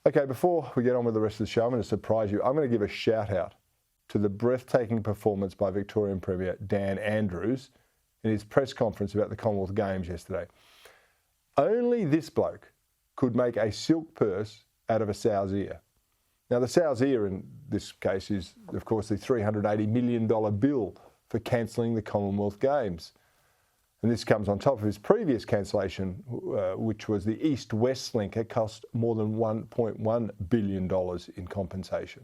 Okay, before we get on with the rest of the show, I'm going to surprise you. I'm going to give a shout out to the breathtaking performance by Victorian Premier Dan Andrews in his press conference about the Commonwealth Games yesterday. Only this bloke could make a silk purse out of a sow's ear. Now, the sow's ear in this case is, of course, the $380 million bill for cancelling the Commonwealth Games. And this comes on top of his previous cancellation, which was the East-West link. It cost more than $1.1 billion in compensation.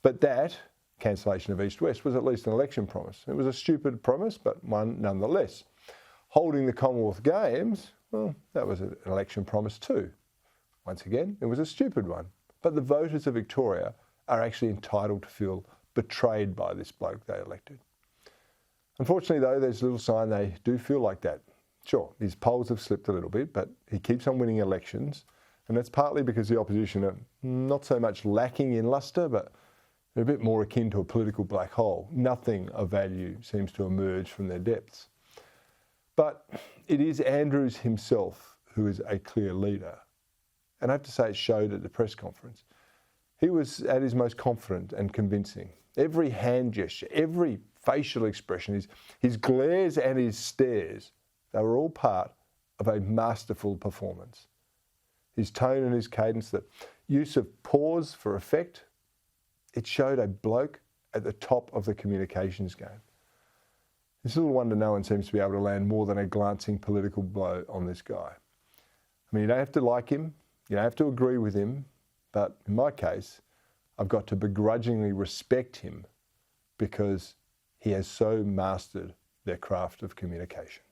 But that cancellation of East-West was at least an election promise. It was a stupid promise, but one nonetheless. Holding the Commonwealth Games, well, that was an election promise too. Once again, it was a stupid one. But the voters of Victoria are actually entitled to feel betrayed by this bloke they elected. Unfortunately, though, there's little sign they do feel like that. Sure, his polls have slipped a little bit, but he keeps on winning elections, and that's partly because the opposition are not so much lacking in lustre, but they're a bit more akin to a political black hole. Nothing of value seems to emerge from their depths. But it is Andrews himself who is a clear leader. And I have to say it showed at the press conference. He was at his most confident and convincing. Every hand gesture, every facial expression, his glares and his stares, they were all part of a masterful performance. His tone and his cadence, the use of pause for effect, it showed a bloke at the top of the communications game. It's little wonder no one seems to be able to land more than a glancing political blow on this guy. I mean, you don't have to like him, you don't have to agree with him, but in my case, I've got to begrudgingly respect him because he has so mastered their craft of communication.